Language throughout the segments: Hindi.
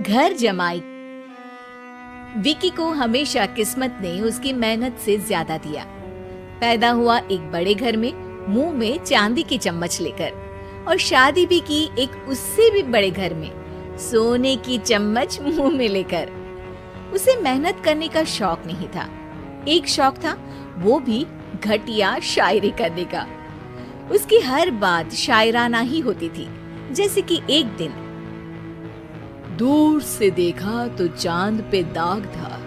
घर जमाई। विकी को हमेशा किस्मत ने उसकी मेहनत से ज्यादा दिया। पैदा हुआ एक बड़े घर में, मुंह में चांदी की चम्मच लेकर, और शादी भी की एक उससे भी बड़े घर में, सोने की चम्मच मुंह में लेकर। उसे मेहनत करने का शौक नहीं था। एक शौक था, वो भी घटिया शायरी करने का। उसकी हर बात शायराना ही होती थी। जैसे कि एक दिन, दूर से देखा तो चांद पे दाग था,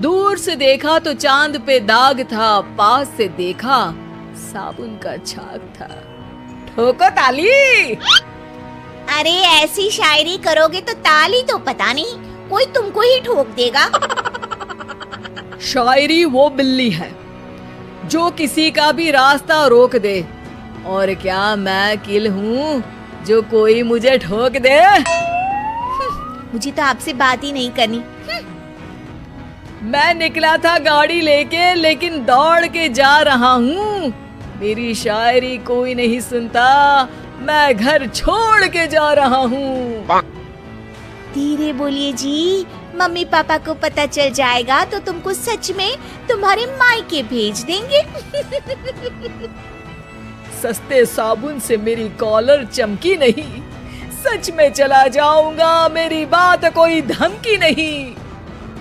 दूर से देखा तो चांद पे दाग था, पास से देखा साबुन का छाग था। ठोको ताली। अरे ऐसी शायरी करोगे तो ताली तो पता नहीं, कोई तुमको ही ठोक देगा। शायरी वो बिल्ली है जो किसी का भी रास्ता रोक दे, और क्या मैं किल हूँ जो कोई मुझे ठोक दे। मुझे तो आपसे बात ही नहीं करनी। मैं निकला था गाड़ी लेके, लेकिन दौड़ के जा रहा हूँ। मेरी शायरी कोई नहीं सुनता, मैं घर छोड़ के जा रहा हूँ। धीरे बोलिए जी, मम्मी पापा को पता चल जाएगा तो तुमको सच में तुम्हारे मायके भेज देंगे। सस्ते साबुन से मेरी कॉलर चमकी नहीं, सच में चला जाऊंगा, मेरी बात कोई धमकी नहीं।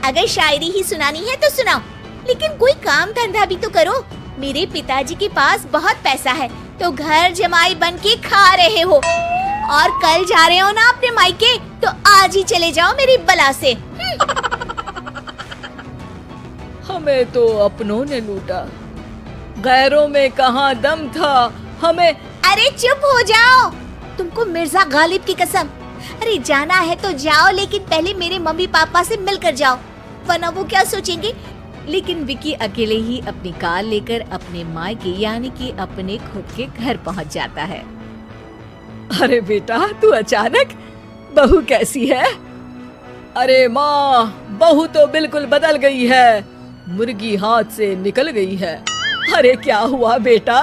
अगर शायरी ही सुनानी है तो सुनाओ, लेकिन कोई काम धंधा भी तो करो। मेरे पिताजी के पास बहुत पैसा है, तो घर जमाई बन के खा रहे हो, और कल जा रहे हो ना अपने मायके, तो आज ही चले जाओ मेरी बला से। हमें तो अपनों ने लूटा, गैरों में कहाँ दम था हमें। अरे चुप हो जाओ, तुमको मिर्जा गालिब की कसम। अरे जाना है तो जाओ, लेकिन पहले मेरे मम्मी पापा से मिलकर जाओ, वरना वो क्या सोचेंगे। लेकिन विकी अकेले ही अपनी कार लेकर अपने मायके यानी कि अपने खुद के घर पहुंच जाता है। अरे बेटा, तू अचानक, बहू कैसी है? अरे माँ, बहू तो बिल्कुल बदल गई है, मुर्गी हाथ से निकल गई है। अरे क्या हुआ बेटा?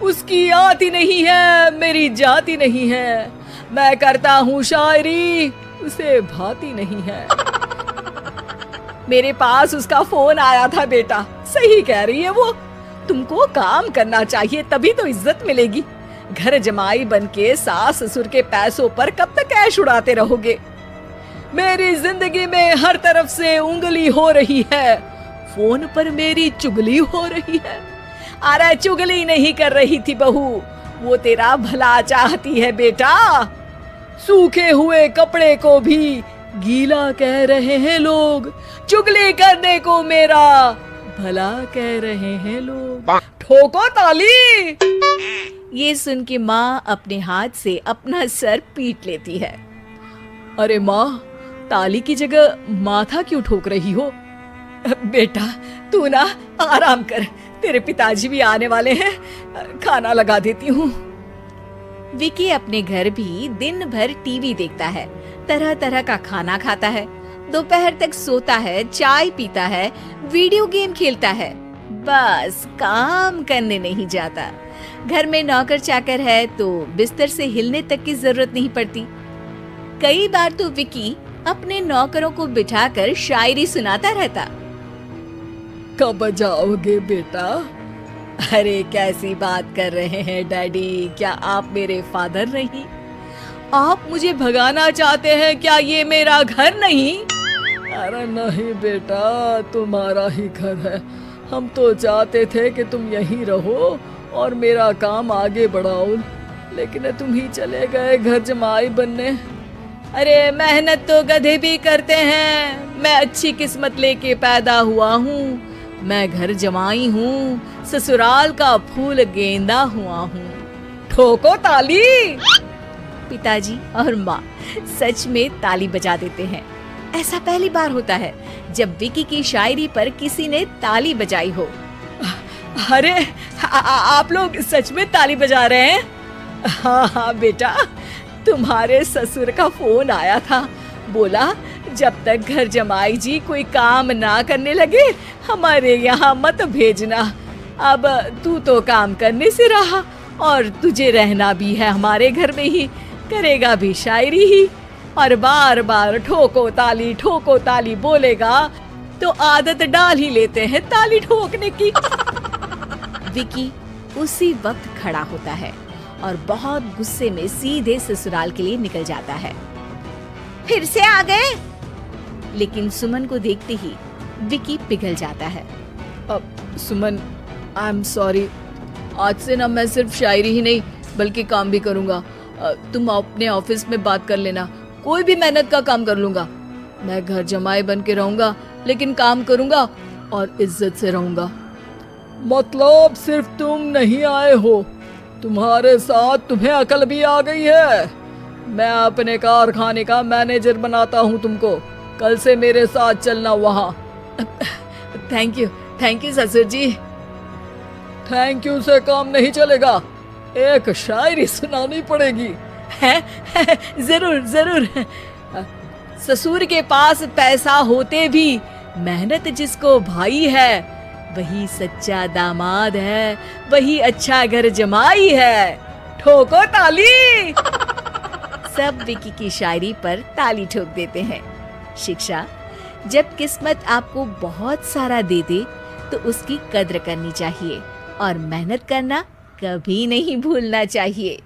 उसकी आती नहीं है, मेरी जाती नहीं है। मैं करता हूँ शायरी, उसे भाती नहीं है। मेरे पास उसका फोन आया था बेटा, सही कह रही है वो। तुमको काम करना चाहिए, तभी तो इज्जत मिलेगी। घर जमाई बनके सास ससुर के पैसों पर कब तक ऐश उड़ाते रहोगे? मेरी जिंदगी में हर तरफ से उंगली हो रही है, फोन पर मेरी चुगली हो रही है। अरे चुगली नहीं कर रही थी बहू, वो तेरा भला चाहती है बेटा। सूखे हुए कपड़े को भी गीला कह रहे हैं लोग, चुगली करने को मेरा भला कह रहे हैं लोग। ठोको ताली। ये सुन के माँ अपने हाथ से अपना सर पीट लेती है। अरे माँ, ताली की जगह माथा क्यों ठोक रही हो? बेटा तू ना आराम कर, तेरे पिताजी भी आने वाले हैं, खाना लगा देती हूँ। विकी अपने घर भी दिन भर टीवी देखता है, तरह तरह का खाना खाता है, दोपहर तक सोता है, चाय पीता है, वीडियो गेम खेलता है, बस काम करने नहीं जाता। घर में नौकर चाकर है तो बिस्तर से हिलने तक की जरूरत नहीं पड़ती। कई बार तो विकी अपने नौकरों को बिठाकर शायरी सुनाता रहता। कब जाओगे बेटा? अरे कैसी बात कर रहे हैं डैडी, क्या आप मेरे फादर नहीं? आप मुझे भगाना चाहते हैं क्या? ये मेरा घर नहीं। अरे नहीं बेटा, तुम्हारा ही घर है। हम तो चाहते थे कि तुम यहीं रहो और मेरा काम आगे बढ़ाओ, लेकिन तुम ही चले गए घर जमाई बनने। अरे मेहनत तो गधे भी करते हैं, मैं अच्छी किस्मत लेके पैदा हुआ हूँ, मैं घर जमाई हूँ, ससुराल का फूल गेंदा हुआ हूँ। ठोको ताली। पिताजी और माँ सच में ताली बजा देते हैं। ऐसा पहली बार होता है जब विकी की शायरी पर किसी ने ताली बजाई हो। अरे आप लोग सच में ताली बजा रहे हैं? हाँ हाँ बेटा, तुम्हारे ससुर का फोन आया था, बोला जब तक घर जमाई जी कोई काम ना करने लगे हमारे यहाँ मत भेजना। अब तू तो काम करने से रहा और तुझे रहना भी है हमारे घर में ही, करेगा भी शायरी ही। और बार बार ठोको ताली बोलेगा तो आदत डाल ही लेते हैं ताली ठोकने की। विकी उसी वक्त खड़ा होता है और बहुत गुस्से में सीधे ससुराल के लिए निकल जाता है। फिर से आ गए? लेकिन सुमन को देखते ही विकी पिघल जाता है। अब सुमन, आई एम सॉरी, आज से ना मैं सिर्फ शायरी ही नहीं बल्कि काम भी करूंगा। तुम अपने ऑफिस में बात कर लेना, कोई भी मेहनत का काम कर लूंगा। मैं घर जमाई बन के रहूंगा लेकिन काम करूंगा और इज्जत से रहूंगा। मतलब सिर्फ तुम नहीं आए हो, तुम्हारे साथ तुम्हें अकल भी आ गई है। मैं अपने कारखाने का मैनेजर बनाता हूँ तुमको, कल से मेरे साथ चलना वहाँ। थैंक यू ससुर जी। थैंक यू से काम नहीं चलेगा, एक शायरी सुनानी पड़ेगी। है जरूर। ससुर के पास पैसा होते भी मेहनत जिसको भाई है, वही सच्चा दामाद है, वही अच्छा घर जमाई है। ठोको ताली। सब विकी की शायरी पर ताली ठोक देते हैं। शिक्षा: जब किस्मत आपको बहुत सारा दे दे तो उसकी कद्र करनी चाहिए और मेहनत करना कभी नहीं भूलना चाहिए।